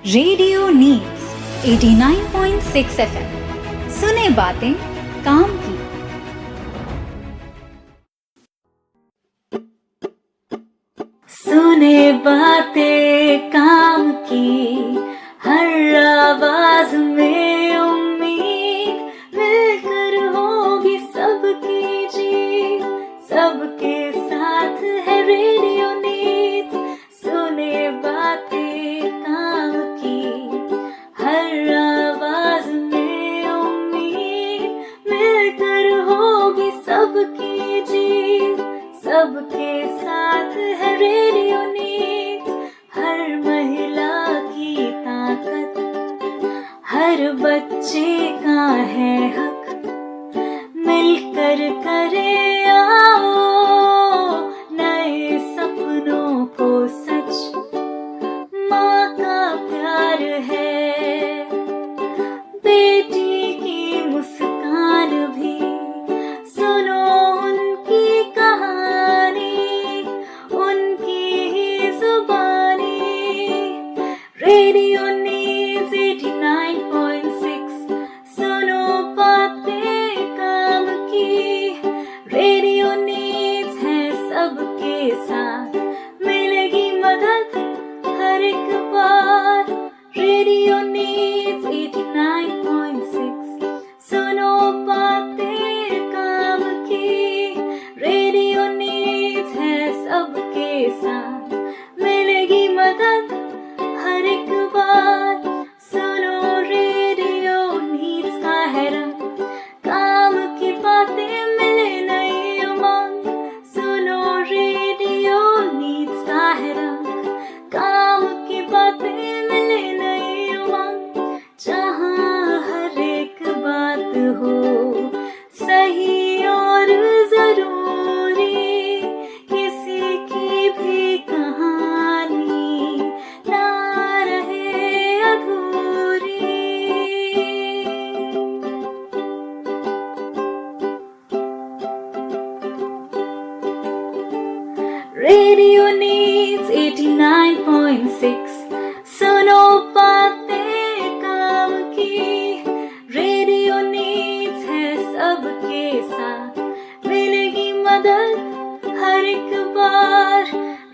Radio needs 89.6 FM सुने बातें काम की। सुने बातें काम की, हर आवाज में उम्मीद मिलकर होगी सबकी जीत। सबके साथ है रेडियो नीड्स, सुने बातें काम की, हर आवाज में उम्मीद मिलकर होगी सबकी जीत। सबके साथ है रेडियो नीड्स, हर महिला की ताकत, हर बच्चे का है हक। मिलकर करे आओ नए सपनों को सच, माँ का प्यार है, बेटी की मुस्कान भी, सुनो उनकी कहानी, उनकी ही जुबानी। रेडियो नीड्स 89.6 सुनो बातें काम की। रेडियो नीड्स है सबके साथ, मिलेगी मदद हर एक बार। रेडियो नीड्स 89.6 सुनो बातें काम की। रेडियो नीड्स है सबके साथ, मिलेगी मदद हर एक बार। सुनो रेडियो नीड्स का है रंग, काम की बातें मिले नई उमंग। सुनो रेडियो नीड्स का है रंग, काम की बातें मिले नई उमंग। जहाँ हर एक बात हो सही और जरूरी, किसी की भी कहानी ना रहे अधूरी। रेडियो नीड्स 89.6 सुनो बातें काम की। रेडियो नीड्स है सबके साथ, मिलेगी मदद हर एक बार।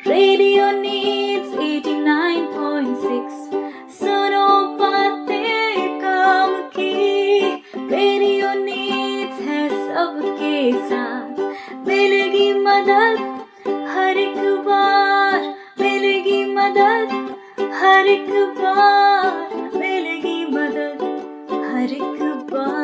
रेडियो नीड्स 89.6 सुनो बातें काम की। रेडियो नीड्स है सबके साथ, मिलेगी मदद हर एक बार। मिलेगी मदद हर एक बार, मिलेगी मदद हर एक बार।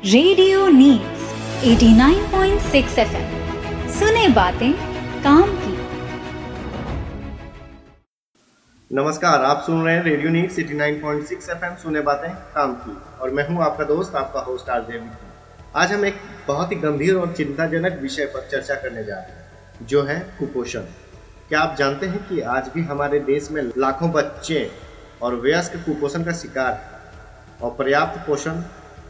रेडियो नीड्स 89.6 FM सुने बातें काम की। नमस्कार, आप सुन रहे हैं रेडियो नीड्स 89.6 FM सुने बातें काम की, और मैं हूं आपका दोस्त, आपका होस्ट आरजे विक्रम। आज हम एक बहुत ही गंभीर और चिंताजनक विषय पर चर्चा करने जा रहे हैं, जो है कुपोषण। क्या आप जानते हैं कि आज भी हमारे देश में लाखों बच्चे और वयस्क कुपोषण का शिकार हैं, और पर्याप्त पोषण,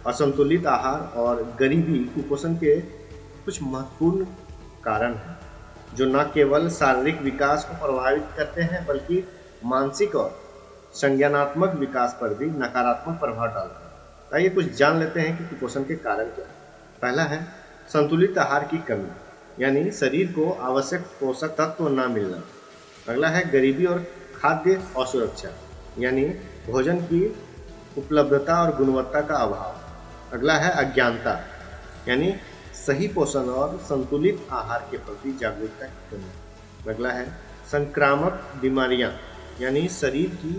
असंतुलित आहार और गरीबी कुपोषण के कुछ महत्वपूर्ण कारण हैं, जो न केवल शारीरिक विकास को प्रभावित करते हैं बल्कि मानसिक और संज्ञानात्मक विकास पर भी नकारात्मक प्रभाव डालते हैं। आइए कुछ जान लेते हैं कि कुपोषण के कारण क्या हैं। पहला है संतुलित आहार की कमी, यानी शरीर को आवश्यक पोषक तत्व न मिलना। अगला है गरीबी और खाद्य असुरक्षा, यानी भोजन की उपलब्धता और गुणवत्ता का अभाव। अगला है अज्ञानता, यानी सही पोषण और संतुलित आहार के प्रति जागरूकता की कमी। अगला है संक्रामक बीमारियां, यानी शरीर की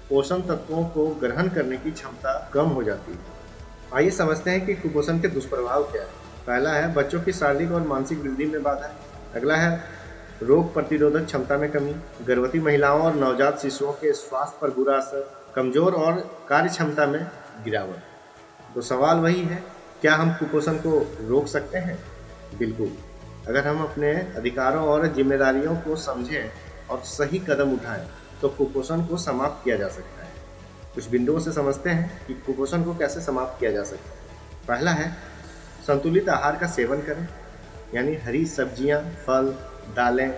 पोषण तत्वों को ग्रहण करने की क्षमता कम हो जाती है। आइए समझते हैं कि कुपोषण के दुष्प्रभाव क्या है। पहला है बच्चों की शारीरिक और मानसिक वृद्धि में बाधा। अगला है रोग प्रतिरोधक क्षमता में कमी, गर्भवती महिलाओं और नवजात शिशुओं के स्वास्थ्य पर बुरा असर, कमजोर और कार्य क्षमता में गिरावट। तो सवाल वही है, क्या हम कुपोषण को रोक सकते हैं? बिल्कुल। अगर हम अपने अधिकारों और जिम्मेदारियों को समझें और सही कदम उठाएं तो कुपोषण को समाप्त किया जा सकता है। कुछ बिंदुओं से समझते हैं कि कुपोषण को कैसे समाप्त किया जा सकता है। पहला है संतुलित आहार का सेवन करें, यानी हरी सब्जियां, फल, दालें,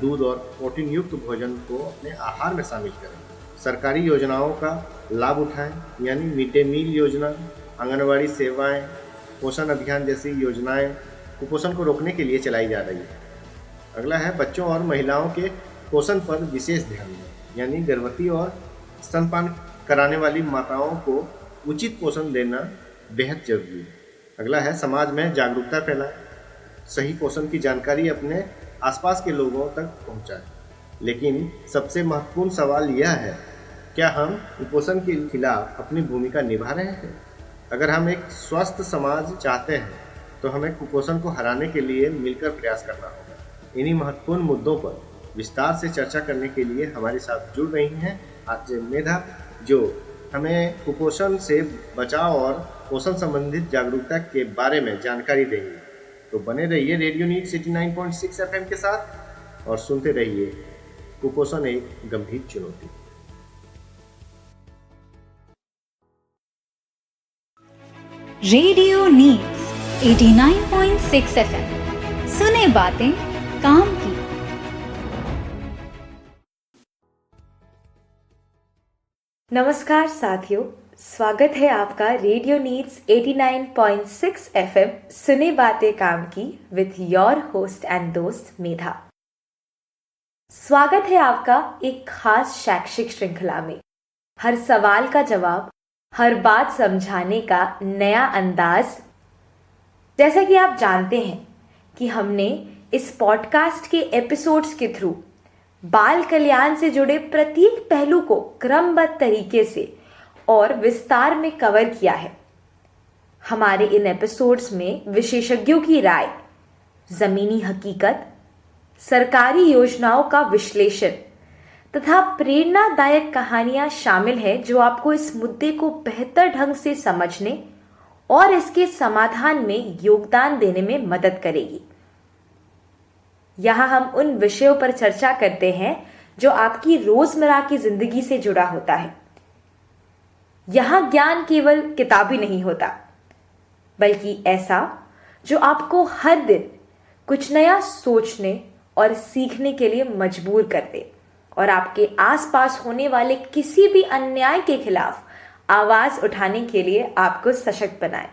दूध और प्रोटीन युक्त भोजन को अपने आहार में शामिल करें। सरकारी योजनाओं का लाभ उठाएं, यानी मिड डे मील योजना, आंगनवाड़ी सेवाएं, पोषण अभियान जैसी योजनाएं कुपोषण को रोकने के लिए चलाई जा रही है। अगला है बच्चों और महिलाओं के पोषण पर विशेष ध्यान दें, यानी गर्भवती और स्तनपान कराने वाली माताओं को उचित पोषण देना बेहद जरूरी है। अगला है समाज में जागरूकता फैलाएं, सही पोषण की जानकारी अपने आसपास के लोगों तक पहुंचाएं। लेकिन सबसे महत्वपूर्ण सवाल यह है, क्या हम कुपोषण के खिलाफ अपनी भूमिका निभा रहे हैं? अगर हम एक स्वस्थ समाज चाहते हैं तो हमें कुपोषण को हराने के लिए मिलकर प्रयास करना होगा। इन्हीं महत्वपूर्ण मुद्दों पर विस्तार से चर्चा करने के लिए हमारे साथ जुड़ रही हैं आरजे मेधा, जो हमें कुपोषण से बचाव और पोषण संबंधित जागरूकता के बारे में जानकारी देंगे। तो बने रहिए रेडियो नीड्स 89.6 FM के साथ और सुनते रहिए कुपोषण एक गंभीर चुनौती। रेडियो नीड्स 89.6 FM, सुने बातें काम की। नमस्कार साथियों, स्वागत है आपका रेडियो नीड्स 89.6 FM सुने बातें काम की विथ योर होस्ट एंड दोस्त मेधा। स्वागत है आपका एक खास शैक्षिक श्रृंखला में। हर सवाल का जवाब, हर बात समझाने का नया अंदाज। जैसा कि आप जानते हैं कि हमने इस पॉडकास्ट के एपिसोड्स के थ्रू बाल कल्याण से जुड़े प्रत्येक पहलू को क्रमबद्ध तरीके से और विस्तार में कवर किया है। हमारे इन एपिसोड्स में विशेषज्ञों की राय, जमीनी हकीकत, सरकारी योजनाओं का विश्लेषण तथा प्रेरणादायक कहानियां शामिल हैं जो आपको इस मुद्दे को बेहतर ढंग से समझने और इसके समाधान में योगदान देने में मदद करेगी। यहाँ हम उन विषयों पर चर्चा करते हैं जो आपकी रोजमर्रा की जिंदगी से जुड़ा होता है। यहाँ ज्ञान केवल किताबी नहीं होता, बल्कि ऐसा जो आपको हर दिन कुछ नया सोचने और सीखने के लिए मजबूर कर दे और आपके आसपास होने वाले किसी भी अन्याय के खिलाफ आवाज उठाने के लिए आपको सशक्त बनाए।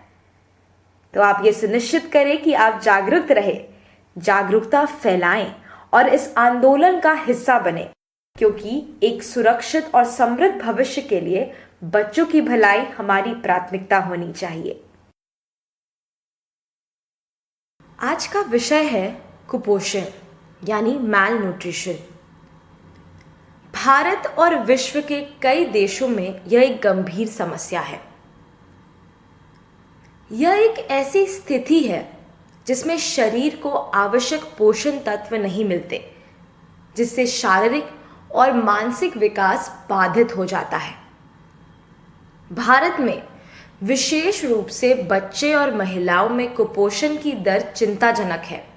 तो आप ये सुनिश्चित करें कि आप जागरूक रहे, जागरूकता फैलाएं और इस आंदोलन का हिस्सा बने, क्योंकि एक सुरक्षित और समृद्ध भविष्य के लिए बच्चों की भलाई हमारी प्राथमिकता होनी चाहिए। आज का विषय है कुपोषण यानी मैल न्यूट्रिशन। भारत और विश्व के कई देशों में यह एक गंभीर समस्या है। यह एक ऐसी स्थिति है जिसमें शरीर को आवश्यक पोषण तत्व नहीं मिलते, जिससे शारीरिक और मानसिक विकास बाधित हो जाता है। भारत में विशेष रूप से बच्चे और महिलाओं में कुपोषण की दर चिंताजनक है।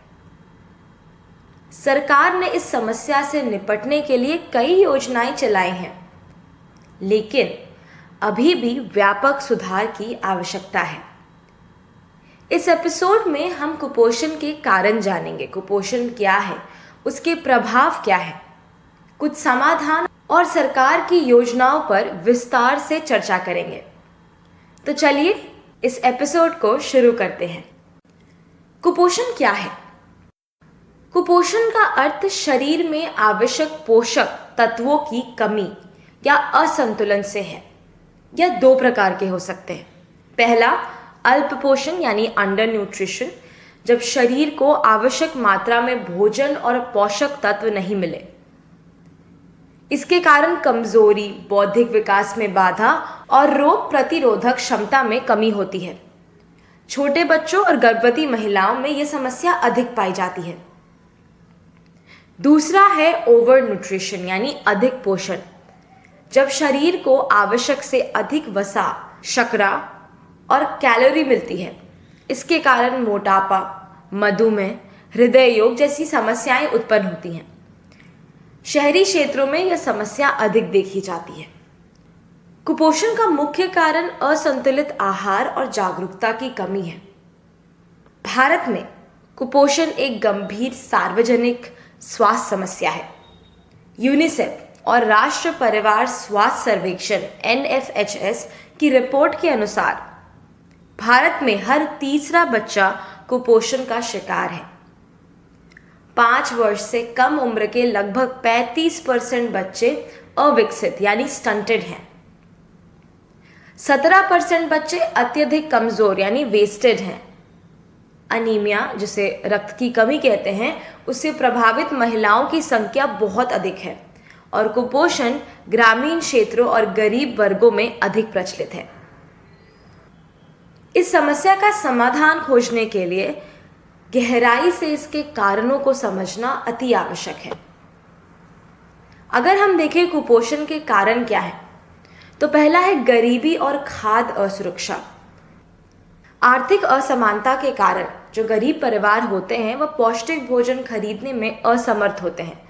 सरकार ने इस समस्या से निपटने के लिए कई योजनाएं चलाई हैं, लेकिन अभी भी व्यापक सुधार की आवश्यकता है। इस एपिसोड में हम कुपोषण के कारण जानेंगे, कुपोषण क्या है, उसके प्रभाव क्या है, कुछ समाधान और सरकार की योजनाओं पर विस्तार से चर्चा करेंगे। तो चलिए इस एपिसोड को शुरू करते हैं। कुपोषण क्या है? कुपोषण का अर्थ शरीर में आवश्यक पोषक तत्वों की कमी या असंतुलन से है। यह दो प्रकार के हो सकते हैं। पहला, अल्प पोषण यानी अंडर न्यूट्रिशन, जब शरीर को आवश्यक मात्रा में भोजन और पोषक तत्व नहीं मिले। इसके कारण कमजोरी, बौद्धिक विकास में बाधा और रोग प्रतिरोधक क्षमता में कमी होती है। छोटे बच्चों और गर्भवती महिलाओं में यह समस्या अधिक पाई जाती है। दूसरा है ओवर न्यूट्रिशन यानी अधिक पोषण, जब शरीर को आवश्यक से अधिक वसा, शर्करा और कैलोरी मिलती है। इसके कारण मोटापा, मधुमेह, हृदय रोग जैसी समस्याएं उत्पन्न होती हैं। शहरी क्षेत्रों में यह समस्या अधिक देखी जाती है। कुपोषण का मुख्य कारण असंतुलित आहार और जागरूकता की कमी है। भारत में कुपोषण एक गंभीर सार्वजनिक स्वास्थ्य समस्या है। यूनिसेफ और राष्ट्रीय परिवार स्वास्थ्य सर्वेक्षण NFHS की रिपोर्ट के अनुसार भारत में हर तीसरा बच्चा कुपोषण का शिकार है। 5 वर्ष से कम उम्र के लगभग 35% बच्चे अविकसित यानी स्टंटेड हैं। 17% बच्चे अत्यधिक कमजोर यानी वेस्टेड हैं। अनीमिया, जिसे रक्त की कमी कहते हैं, उससे प्रभावित महिलाओं की संख्या बहुत अधिक है और कुपोषण ग्रामीण क्षेत्रों और गरीब वर्गों में अधिक प्रचलित है। इस समस्या का समाधान खोजने के लिए गहराई से इसके कारणों को समझना अति आवश्यक है। अगर हम देखें कुपोषण के कारण क्या है, तो पहला है गरीबी और खाद्य असुरक्षा। आर्थिक असमानता के कारण जो गरीब परिवार होते हैं वह पौष्टिक भोजन खरीदने में असमर्थ होते हैं।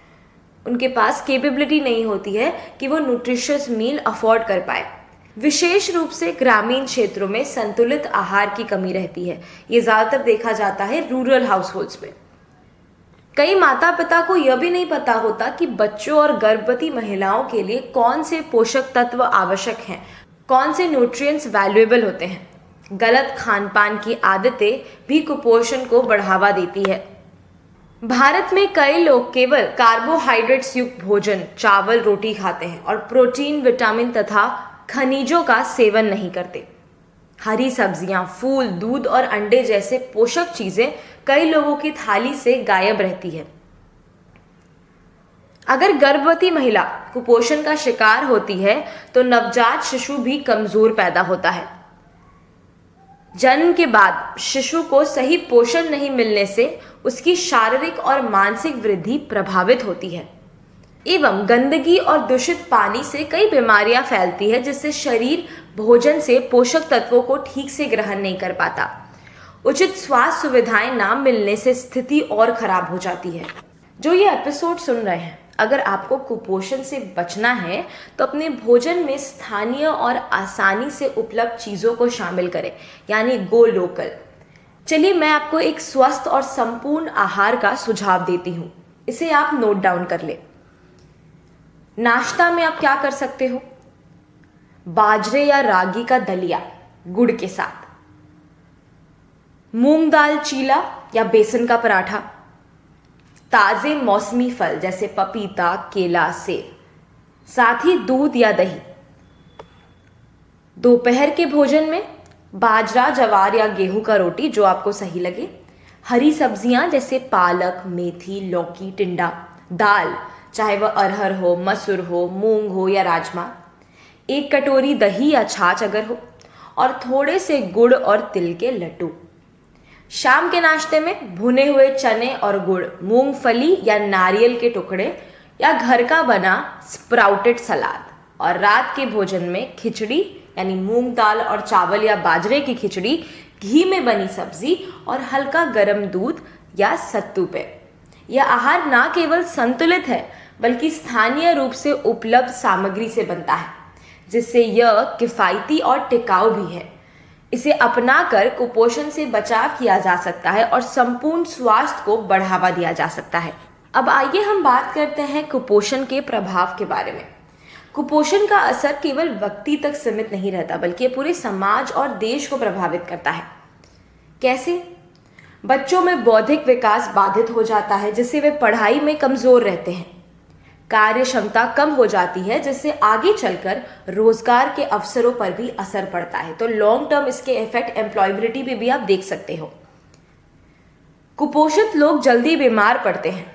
उनके पास कैपेबिलिटी नहीं होती है कि वो न्यूट्रिशियस मील अफोर्ड कर पाए। विशेष रूप से ग्रामीण क्षेत्रों में संतुलित आहार की कमी रहती है। ये ज़्यादातर देखा जाता है रूरल हाउसहोल्ड्स में। कई माता पिता को यह भी नहीं पता होता कि बच्चों और गर्भवती महिलाओं के लिए कौन से पोषक तत्व आवश्यक हैं, कौन से न्यूट्रिएंट्स वैल्यूएबल होते हैं। गलत खान पान की आदतें भी कुपोषण को बढ़ावा देती है। भारत में कई लोग केवल कार्बोहाइड्रेट्स युक्त भोजन, चावल, रोटी खाते हैं और प्रोटीन, विटामिन तथा खनिजों का सेवन नहीं करते। हरी सब्जियां, फूल, दूध और अंडे जैसे पोषक चीजें कई लोगों की थाली से गायब रहती है। अगर गर्भवती महिला कुपोषण का शिकार होती है तो नवजात शिशु भी कमजोर पैदा होता है। जन्म के बाद शिशु को सही पोषण नहीं मिलने से उसकी शारीरिक और मानसिक वृद्धि प्रभावित होती है। एवं गंदगी और दूषित पानी से कई बीमारियां फैलती है, जिससे शरीर भोजन से पोषक तत्वों को ठीक से ग्रहण नहीं कर पाता। उचित स्वास्थ्य सुविधाएं ना मिलने से स्थिति और खराब हो जाती है। जो ये एपिसोड सुन रहे हैं, अगर आपको कुपोषण से बचना है तो अपने भोजन में स्थानीय और आसानी से उपलब्ध चीज़ों को शामिल करें, यानी गो लोकल। चलिए मैं आपको एक स्वस्थ और संपूर्ण आहार का सुझाव देती हूँ, इसे आप नोट डाउन कर ले। नाश्ता में आप क्या कर सकते हो? बाजरे या रागी का दलिया गुड़ के साथ, मूंग दाल चीला या बेसन का पराठा, ताजे मौसमी फल जैसे पपीता, केला, सेब, साथ ही दूध या दही। दोपहर के भोजन में बाजरा, जवार या गेहूं का रोटी, जो आपको सही लगे। हरी सब्जियां जैसे पालक, मेथी, लौकी, टिंडा। दाल, चाहे वह अरहर हो, मसूर हो, मूंग हो या राजमा। 1 कटोरी दही या छाछ अगर हो, और थोड़े से गुड़ और तिल के लड्डू। शाम के नाश्ते में भुने हुए चने और गुड़, मूंगफली या नारियल के टुकड़े या घर का बना स्प्राउटेड सलाद। और रात के भोजन में खिचड़ी यानी मूंग दाल और चावल या बाजरे की खिचड़ी, घी में बनी सब्जी और हल्का गर्म दूध या सत्तू पे। यह आहार ना केवल संतुलित है बल्कि स्थानीय रूप से उपलब्ध सामग्री से बनता है, जिससे यह किफ़ायती और टिकाऊ भी है। इसे अपनाकर कुपोषण से बचाव किया जा सकता है और संपूर्ण स्वास्थ्य को बढ़ावा दिया जा सकता है। अब आइए हम बात करते हैं कुपोषण के प्रभाव के बारे में। कुपोषण का असर केवल व्यक्ति तक सीमित नहीं रहता, बल्कि पूरे समाज और देश को प्रभावित करता है। कैसे? बच्चों में बौद्धिक विकास बाधित हो जाता है, जिससे वे पढ़ाई में कमजोर रहते हैं। कार्य क्षमता कम हो जाती है, जिससे आगे चलकर रोजगार के अवसरों पर भी असर पड़ता है। तो लॉन्ग टर्म इसके इफेक्ट एम्प्लॉयबिलिटी पे भी आप देख सकते हो। कुपोषित लोग जल्दी बीमार पड़ते हैं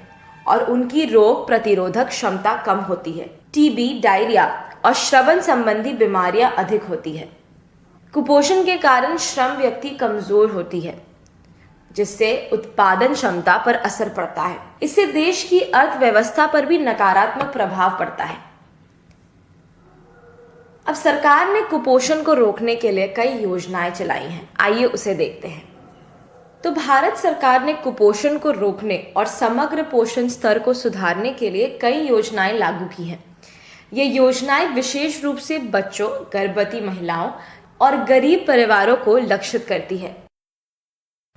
और उनकी रोग प्रतिरोधक क्षमता कम होती है। टीबी, डायरिया और श्वसन संबंधी बीमारियां अधिक होती है। कुपोषण के कारण श्रम व्यक्ति कमजोर होती है, जिससे उत्पादन क्षमता पर असर पड़ता है। इससे देश की अर्थव्यवस्था पर भी नकारात्मक प्रभाव पड़ता है। अब सरकार ने कुपोषण को रोकने के लिए कई योजनाएं चलाई हैं, आइए उसे देखते हैं। तो भारत सरकार ने कुपोषण को रोकने और समग्र पोषण स्तर को सुधारने के लिए कई योजनाएं लागू की हैं। ये योजनाएं विशेष रूप से बच्चों, गर्भवती महिलाओं और गरीब परिवारों को लक्षित करती है।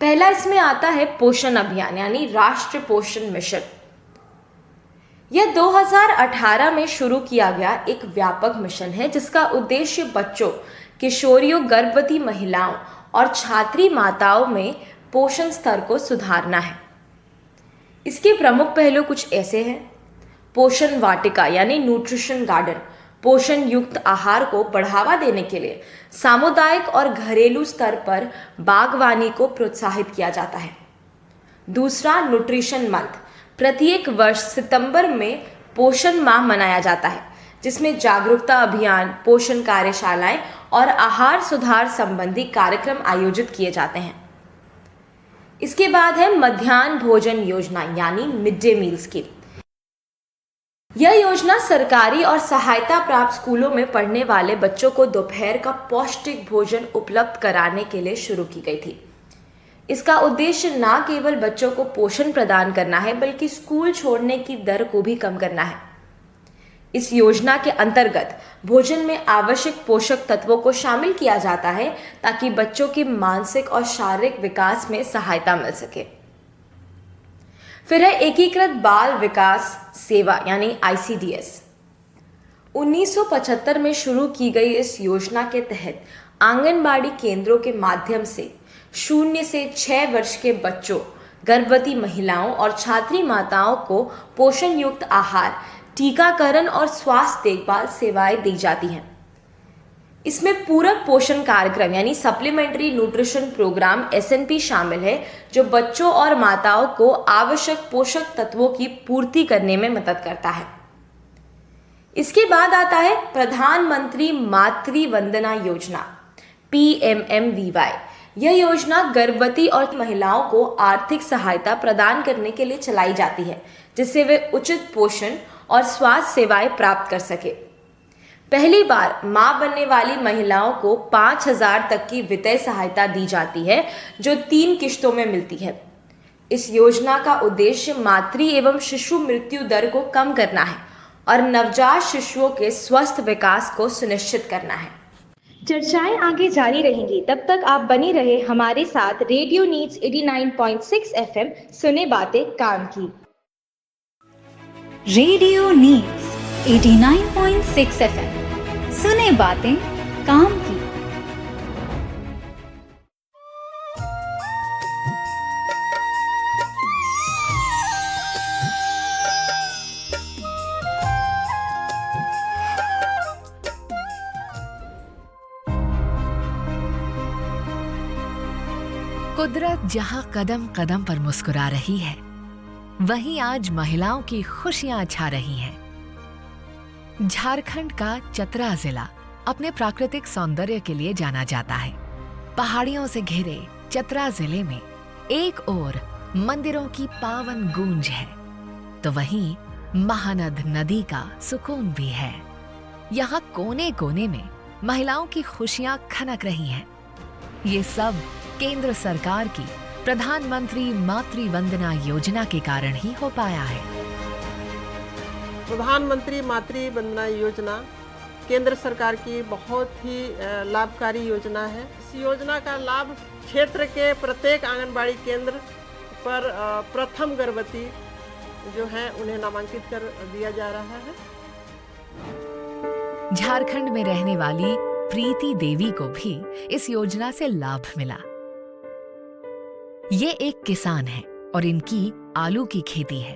पहला इसमें आता है पोषण अभियान यानी राष्ट्रीय पोषण मिशन। यह 2018 में शुरू किया गया एक व्यापक मिशन है जिसका उद्देश्य बच्चों, किशोरियों, गर्भवती महिलाओं और छात्री माताओं में पोषण स्तर को सुधारना है। इसके प्रमुख पहलू कुछ ऐसे हैं। पोषण वाटिका यानी न्यूट्रिशन गार्डन, पोषण युक्त आहार को बढ़ावा देने के लिए सामुदायिक और घरेलू स्तर पर बागवानी को प्रोत्साहित किया जाता है। दूसरा, न्यूट्रिशन मंथ। प्रत्येक वर्ष सितंबर में पोषण माह मनाया जाता है जिसमें जागरूकता अभियान, पोषण कार्यशालाएं और आहार सुधार संबंधी कार्यक्रम आयोजित किए जाते हैं। इसके बाद है मध्याह्न भोजन योजना यानी मिड डे मील स्कीम। यह योजना सरकारी और सहायता प्राप्त स्कूलों में पढ़ने वाले बच्चों को दोपहर का पौष्टिक भोजन उपलब्ध कराने के लिए शुरू की गई थी। इसका उद्देश्य न केवल बच्चों को पोषण प्रदान करना है बल्कि स्कूल छोड़ने की दर को भी कम करना है। इस योजना के अंतर्गत भोजन में आवश्यक पोषक तत्वों को शामिल किया जाता है ताकि बच्चों के मानसिक और शारीरिक विकास में सहायता मिल सके। फिर है एकीकृत बाल विकास सेवा यानी ICDS। 1975 में शुरू की गई इस योजना के तहत आंगनबाड़ी केंद्रों के माध्यम से 0 से 6 वर्ष के बच्चों, गर्भवती महिलाओं और छात्री माताओं को पोषण युक्त आहार, टीकाकरण और स्वास्थ्य देखभाल सेवाएं दी जाती हैं। इसमें पूरक पोषण कार्यक्रम यानी सप्लीमेंट्री न्यूट्रिशन प्रोग्राम SNP शामिल है जो बच्चों और माताओं को आवश्यक पोषक तत्वों की पूर्ति करने में मदद करता है। इसके बाद आता है प्रधानमंत्री मातृ वंदना योजना PMMVY। यह योजना गर्भवती और महिलाओं को आर्थिक सहायता प्रदान करने के लिए चलाई जाती है जिससे वे उचित पोषण और स्वास्थ्य सेवाएं प्राप्त कर सके। पहली बार मां बनने वाली महिलाओं को 5,000 तक की वित्तीय सहायता दी जाती है जो 3 किश्तों में मिलती है। इस योजना का उद्देश्य मातृ एवं शिशु मृत्यु दर को कम करना है और नवजात शिशुओं के स्वस्थ विकास को सुनिश्चित करना है। चर्चाएं आगे जारी रहेंगी, तब तक आप बनी रहे हमारे साथ रेडियो नीड्स 89.6 FM सुने बातें काम की। रेडियो नीड्स 89.6 FM सुने बातें काम की। कुदरत जहां कदम कदम पर मुस्कुरा रही है वहीं आज महिलाओं की खुशियां छा रही हैं। झारखंड का चतरा जिला अपने प्राकृतिक सौंदर्य के लिए जाना जाता है। पहाड़ियों से घिरे चतरा जिले में एक ओर मंदिरों की पावन गूंज है तो वहीं महानद नदी का सुकून भी है। यहाँ कोने कोने में महिलाओं की खुशियां खनक रही हैं। ये सब केंद्र सरकार की प्रधानमंत्री मातृ वंदना योजना के कारण ही हो पाया है। प्रधानमंत्री मातृ वंदना योजना केंद्र सरकार की बहुत ही लाभकारी योजना है। इस योजना का लाभ क्षेत्र के प्रत्येक आंगनबाड़ी केंद्र पर प्रथम गर्भवती जो है उन्हें नामांकित कर दिया जा रहा है। झारखंड में रहने वाली प्रीति देवी को भी इस योजना से लाभ मिला। ये एक किसान है और इनकी आलू की खेती है।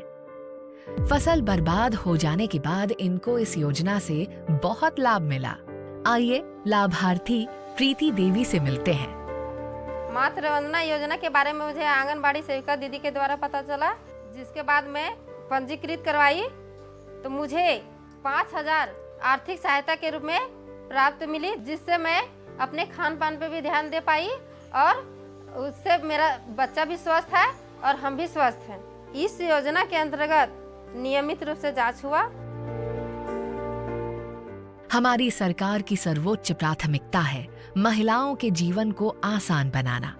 फसल बर्बाद हो जाने के बाद इनको इस योजना से बहुत लाभ मिला। आइए लाभार्थी प्रीति देवी से मिलते हैं। मातृ वंदना योजना के बारे में मुझे आंगनबाड़ी सेविका दीदी के द्वारा पता चला, जिसके बाद मैं पंजीकृत करवाई तो मुझे 5,000 आर्थिक सहायता के रूप में प्राप्त मिली, जिससे मैं अपने खान पान पे भी ध्यान दे पाई और उससे मेरा बच्चा भी स्वस्थ है और हम भी स्वस्थ हैं। इस योजना के अंतर्गत नियमित रूप से जांच हुआ। हमारी सरकार की सर्वोच्च प्राथमिकता है महिलाओं के जीवन को आसान बनाना।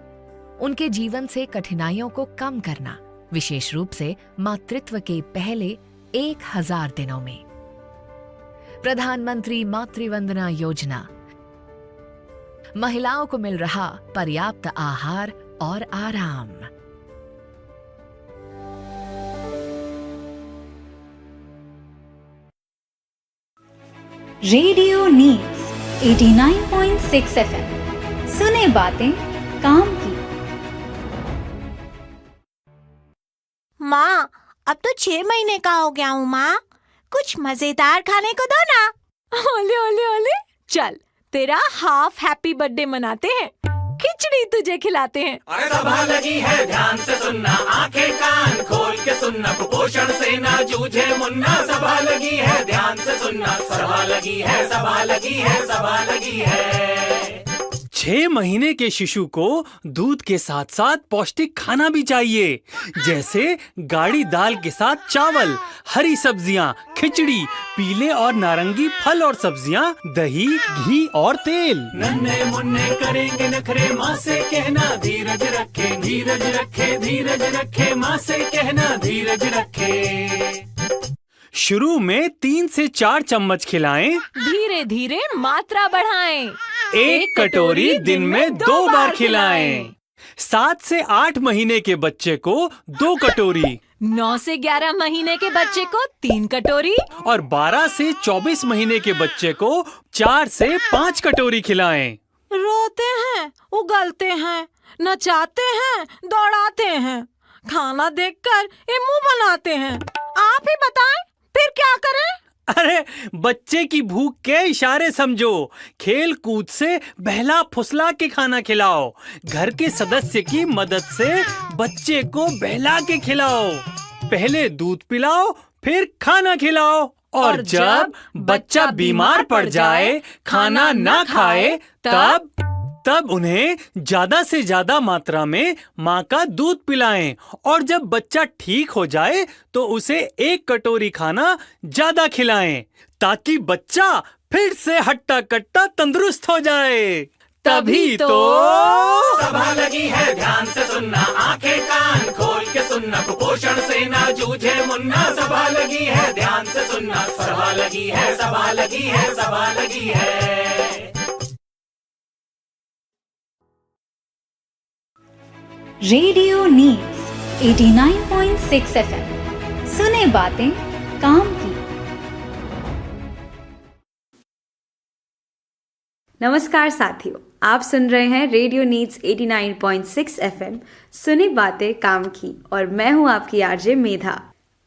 उनके जीवन से कठिनाइयों को कम करना, विशेष रूप से मातृत्व के पहले 1000 दिनों में। प्रधानमंत्री मातृवंदना योजना, महिलाओं को मिल रहा पर्याप्त आहार और आराम। रेडियो नीड्स 89.6 FM, सुने बातें काम की। माँ, अब तो 6 महीने का हो गया हूँ माँ, कुछ मजेदार खाने को दो ना। ओले ओले ओले, चल तेरा हाफ हैप्पी बर्थडे मनाते हैं, खिचड़ी तुझे खिलाते हैं। अरे सभा लगी है, ध्यान से सुनना, आंखें कान खोल के सुनना, कुपोषण से ना जूझे मुन्ना। सभा लगी है, ध्यान से सुनना, सभा लगी है, सभा लगी है, सभा लगी है। 6 महीने के शिशु को दूध के साथ साथ पौष्टिक खाना भी चाहिए, जैसे गाढ़ी दाल के साथ चावल, हरी सब्जियां, खिचड़ी, पीले और नारंगी फल और सब्जियां, दही, घी और तेल। नन्हे मुन्ने करेंगे नखरे, माँ से कहना धीरज रखे, धीरज रखे, धीरज रखे, माँ से कहना धीरज रखे। शुरू में 3 से 4 चम्मच खिलाएं, धीरे धीरे मात्रा बढ़ाएं। 1 कटोरी दिन में 2 बार खिलाएं। 7 से 8 महीने के बच्चे को 2 कटोरी, 9 से 11 महीने के बच्चे को 3 कटोरी और 12 से 24 महीने के बच्चे को 4 से 5 कटोरी खिलाएं। रोते हैं, उगलते हैं, नचाते हैं, दौड़ाते हैं, खाना देखकर ये मुंह बनाते हैं। आप ही बताएं, फिर क्या करें? अरे बच्चे की भूख के इशारे समझो, खेल कूद से बहला फुसला के खाना खिलाओ, घर के सदस्य की मदद से बच्चे को बहला के खिलाओ। पहले दूध पिलाओ, फिर खाना खिलाओ, और जब बच्चा बीमार पड़ जाए, खाना ना खाए, तब उन्हें ज्यादा से ज्यादा मात्रा में माँ का दूध पिलाएं, और जब बच्चा ठीक हो जाए तो उसे 1 कटोरी खाना ज्यादा खिलाएं, ताकि बच्चा फिर से हट्टा कट्टा तंदुरुस्त हो जाए। तभी तो सभा लगी है, ध्यान से सुनना, आंखें कान खोल के सुनना, कुपोषण से ना जूझे मुन्ना। सभा लगी है, ध्यान से सुनना, सभा लगी है, सभा लगी है, सभा लगी है। रेडियो नीड्स 89.6 FM, सुने बातें काम की। नमस्कार साथियों, आप सुन रहे हैं रेडियो नीड्स 89.6 FM, सुने बातें काम की, और मैं हूं आपकी आरजे मेधा।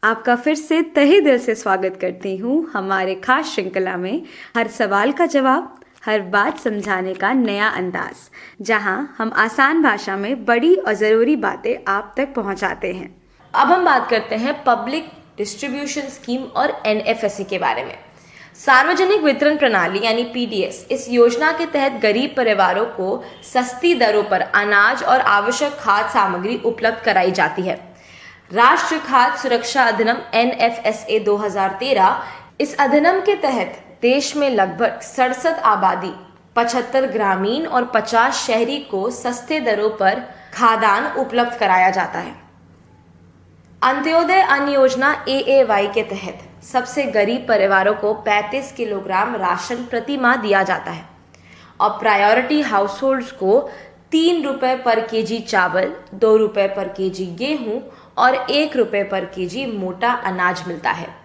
आपका फिर से तहे दिल से स्वागत करती हूं हमारे खास श्रृंखला में, हर सवाल का जवाब, हर बात समझाने का नया अंदाज, जहां हम आसान भाषा में बड़ी और ज़रूरी बातें आप तक पहुंचाते हैं। अब हम बात करते हैं पब्लिक डिस्ट्रीब्यूशन स्कीम और NFSE के बारे में। सार्वजनिक वितरण प्रणाली यानी PDS, इस योजना के तहत गरीब परिवारों को सस्ती दरों पर अनाज और आवश्यक खाद्य सामग्री उपलब्ध कराई जाती है। राष्ट्रीय खाद्य सुरक्षा अधिनियम NFSA 2013, इस अधिनियम के तहत देश में लगभग 67 आबादी, 75 ग्रामीण और 50 शहरी को सस्ते दरों पर खाद्यान्न उपलब्ध कराया जाता है। अंत्योदय अन्न योजना AAY के तहत सबसे गरीब परिवारों को 35 किलोग्राम राशन प्रति माह दिया जाता है, और प्रायोरिटी हाउसहोल्ड्स को 3 रुपए पर केजी चावल, 2 रुपए पर केजी गेहूं और 1 रुपए पर केजी मोटा अनाज मिलता है।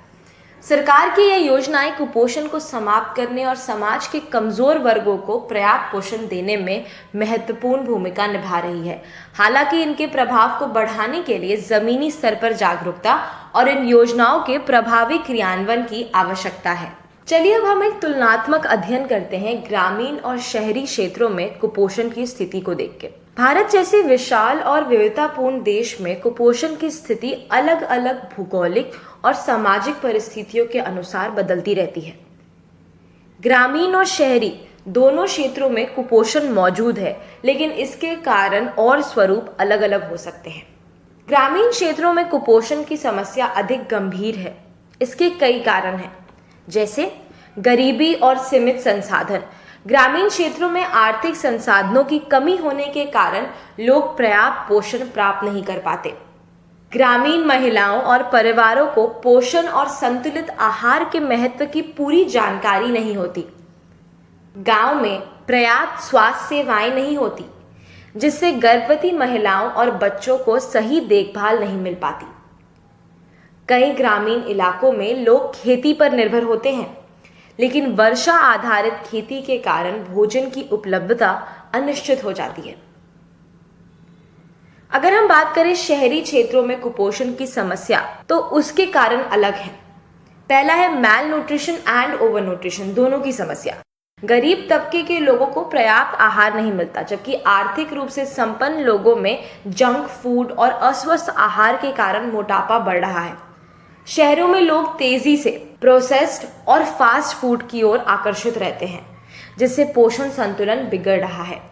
सरकार की ये योजनाएं कुपोषण को समाप्त करने और समाज के कमजोर वर्गों को पर्याप्त पोषण देने में महत्वपूर्ण भूमिका निभा रही है। हालांकि इनके प्रभाव को बढ़ाने के लिए जमीनी स्तर पर जागरूकता और इन योजनाओं के प्रभावी क्रियान्वयन की आवश्यकता है। चलिए अब हम एक तुलनात्मक अध्ययन करते हैं ग्रामीण और शहरी क्षेत्रों में कुपोषण की स्थिति को देख के। भारत जैसे विशाल और विविधतापूर्ण देश में कुपोषण की स्थिति अलग अलग भौगोलिक और सामाजिक परिस्थितियों के अनुसार बदलती रहती है। ग्रामीण और शहरी दोनों क्षेत्रों में कुपोषण मौजूद है, लेकिन इसके कारण और स्वरूप अलग अलग हो सकते हैं। ग्रामीण क्षेत्रों में कुपोषण की समस्या अधिक गंभीर है। इसके कई कारण हैं, जैसे गरीबी और सीमित संसाधन। ग्रामीण क्षेत्रों में आर्थिक संसाधनों की कमी होने के कारण लोग पर्याप्त पोषण प्राप्त नहीं कर पाते। ग्रामीण महिलाओं और परिवारों को पोषण और संतुलित आहार के महत्व की पूरी जानकारी नहीं होती। गांव में पर्याप्त स्वास्थ्य सेवाएं नहीं होती, जिससे गर्भवती महिलाओं और बच्चों को सही देखभाल नहीं मिल पाती। कई ग्रामीण इलाकों में लोग खेती पर निर्भर होते हैं, लेकिन वर्षा आधारित खेती के कारण भोजन की उपलब्धता अनिश्चित हो जाती है। अगर हम बात करें शहरी क्षेत्रों में कुपोषण की समस्या, तो उसके कारण अलग हैं। पहला है मैल न्यूट्रिशन एंड ओवर न्यूट्रिशन, दोनों की समस्या। गरीब तबके के लोगों को पर्याप्त आहार नहीं मिलता, जबकि आर्थिक रूप से संपन्न लोगों में जंक फूड और अस्वस्थ आहार के कारण मोटापा बढ़ रहा है। शहरों में लोग तेजी से प्रोसेस्ड और फास्ट फूड की ओर आकर्षित रहते हैं, जिससे पोषण संतुलन बिगड़ रहा है।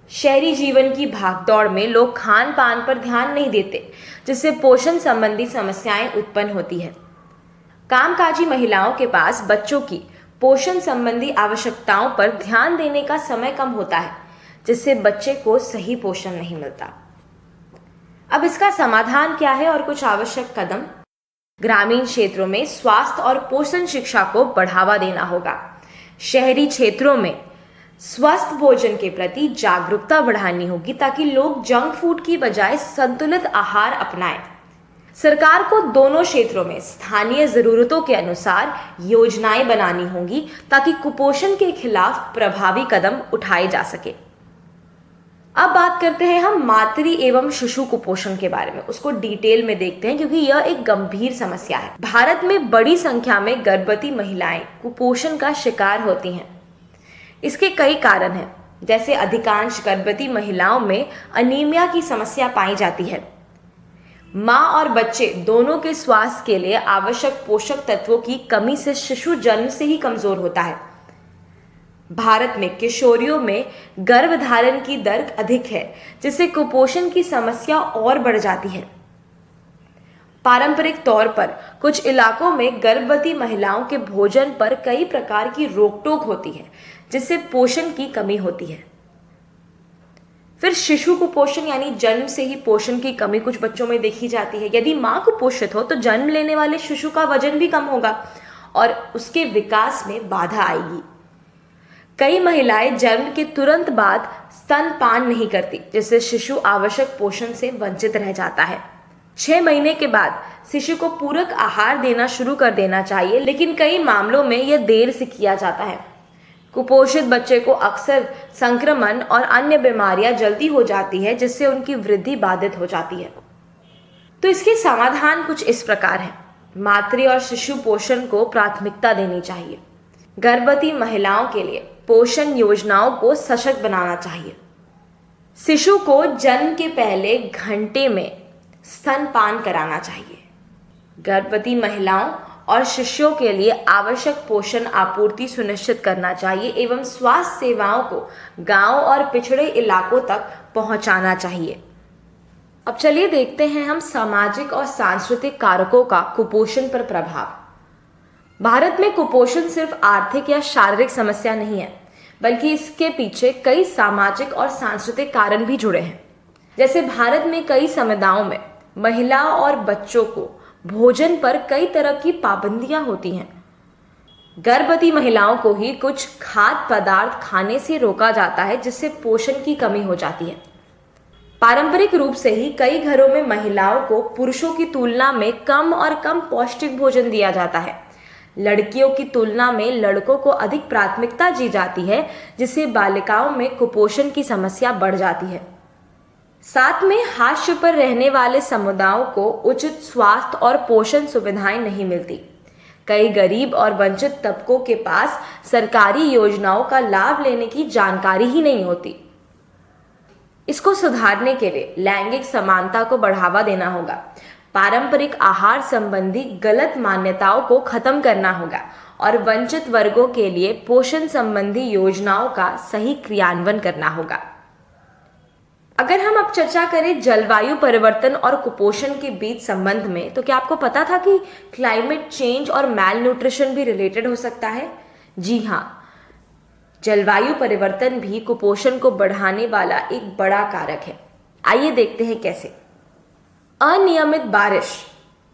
शहरी जीवन की भागदौड़ में लोग खान पान पर ध्यान नहीं देते, जिससे पोषण संबंधी समस्याएं उत्पन्न होती है। कामकाजी महिलाओं के पास बच्चों की पोषण संबंधी आवश्यकताओं पर ध्यान देने का समय कम होता है, जिससे बच्चे को सही पोषण नहीं मिलता। अब इसका समाधान क्या है और कुछ आवश्यक कदम? ग्रामीण क्षेत्रों में स्वास्थ्य और पोषण शिक्षा को बढ़ावा देना होगा। शहरी क्षेत्रों में स्वस्थ भोजन के प्रति जागरूकता बढ़ानी होगी, ताकि लोग जंक फूड की बजाय संतुलित आहार अपनाएं। सरकार को दोनों क्षेत्रों में स्थानीय जरूरतों के अनुसार योजनाएं बनानी होंगी, ताकि कुपोषण के खिलाफ प्रभावी कदम उठाए जा सके। अब बात करते हैं हम मातृ एवं शिशु कुपोषण के बारे में। उसको डिटेल में देखते हैं, क्योंकि यह एक गंभीर समस्या है। भारत में बड़ी संख्या में गर्भवती महिलाएं कुपोषण का शिकार होती हैं। इसके कई कारण हैं, जैसे अधिकांश गर्भवती महिलाओं में अनीमिया की समस्या पाई जाती है। मां और बच्चे दोनों के स्वास्थ्य के लिए आवश्यक पोषक तत्वों की कमी से शिशु जन्म से ही कमजोर होता है। भारत में किशोरियों में गर्भधारण की दर अधिक है, जिससे कुपोषण की समस्या और बढ़ जाती है। पारंपरिक तौर पर कुछ इलाकों में गर्भवती महिलाओं के भोजन पर कई प्रकार की रोक-टोक होती है, जिससे पोषण की कमी होती है। फिर शिशु कुपोषण यानी जन्म से ही पोषण की कमी कुछ बच्चों में देखी जाती है। यदि मां कुपोषित हो तो जन्म लेने वाले शिशु का वजन भी कम होगा और उसके विकास में बाधा आएगी। कई महिलाएं जन्म के तुरंत बाद स्तनपान नहीं करती, जिससे शिशु आवश्यक पोषण से वंचित रह जाता है। 6 महीने के बाद शिशु को पूरक आहार देना शुरू कर देना चाहिए, लेकिन कई मामलों में यह देर से किया जाता है। कुपोषित बच्चे को अक्सर संक्रमण और अन्य बीमारियां जल्दी हो जाती है, जिससे उनकी वृद्धि बाधित हो जाती है। तो इसके समाधान कुछ इस प्रकार है। मातृ और शिशु पोषण को प्राथमिकता देनी चाहिए। गर्भवती महिलाओं के लिए पोषण योजनाओं को सशक्त बनाना चाहिए। शिशु को जन्म के पहले घंटे में स्तनपान कराना चाहिए। गर्भवती महिलाओं और शिशुओं के लिए आवश्यक पोषण आपूर्ति सुनिश्चित करना चाहिए एवं स्वास्थ्य सेवाओं को गांव और पिछड़े इलाकों तक पहुंचाना चाहिए। अब चलिए देखते हैं हम सामाजिक और सांस्कृतिक कारकों का कुपोषण पर प्रभाव। भारत में कुपोषण सिर्फ आर्थिक या शारीरिक समस्या नहीं है, बल्कि इसके पीछे कई सामाजिक और सांस्कृतिक कारण भी जुड़े हैं। जैसे भारत में कई समुदायों में महिलाओं और बच्चों को भोजन पर कई तरह की पाबंदियां होती हैं। गर्भवती महिलाओं को ही कुछ खाद्य पदार्थ खाने से रोका जाता है, जिससे पोषण की कमी हो जाती है। पारंपरिक रूप से ही कई घरों में महिलाओं को पुरुषों की तुलना में कम और कम पौष्टिक भोजन दिया जाता है। लड़कियों की तुलना में लड़कों को अधिक प्राथमिकता दी जाती है, जिससे बालिकाओं में कुपोषण की समस्या बढ़ जाती है। साथ में हाशिए पर रहने वाले समुदायों को उचित स्वास्थ्य और पोषण सुविधाएं नहीं मिलती। कई गरीब और वंचित तबकों के पास सरकारी योजनाओं का लाभ लेने की जानकारी ही नहीं होती। इसको सुधारने के लिए लैंगिक समानता को बढ़ावा देना होगा। पारंपरिक आहार संबंधी गलत मान्यताओं को खत्म करना होगा और वंचित वर्गों के लिए पोषण संबंधी योजनाओं का सही क्रियान्वयन करना होगा। अगर हम अब चर्चा करें जलवायु परिवर्तन और कुपोषण के बीच संबंध में, तो क्या आपको पता था कि क्लाइमेट चेंज और मैल न्यूट्रिशन भी रिलेटेड हो सकता है? जी हाँ, जलवायु परिवर्तन भी कुपोषण को बढ़ाने वाला एक बड़ा कारक है। आइए देखते हैं कैसे। अनियमित बारिश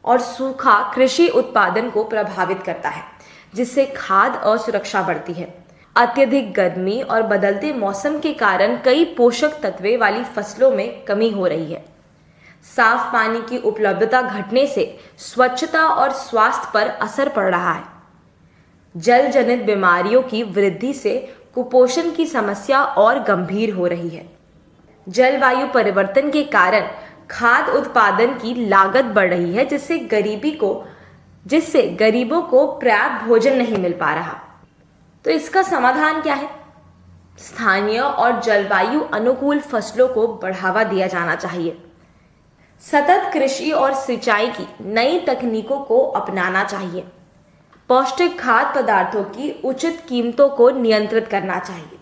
और सूखा कृषि उत्पादन को प्रभावित करता है, जिससे खाद्य असुरक्षा बढ़ती है। अत्यधिक गर्मी और बदलते मौसम के कारण कई पोषक तत्वों वाली फसलों में कमी हो रही है। साफ पानी की उपलब्धता घटने से स्वच्छता और स्वास्थ्य पर असर पड़ रहा है। जल जनित बीमारियों की वृद्धि से कुपोषण की समस्या और गंभीर हो रही है। जलवायु परिवर्तन के कारण खाद्य उत्पादन की लागत बढ़ रही है, जिससे गरीबों को पर्याप्त भोजन नहीं मिल पा रहा। तो इसका समाधान क्या है? स्थानीय और जलवायु अनुकूल फसलों को बढ़ावा दिया जाना चाहिए। सतत कृषि और सिंचाई की नई तकनीकों को अपनाना चाहिए। पौष्टिक खाद्य पदार्थों की उचित कीमतों को नियंत्रित करना चाहिए।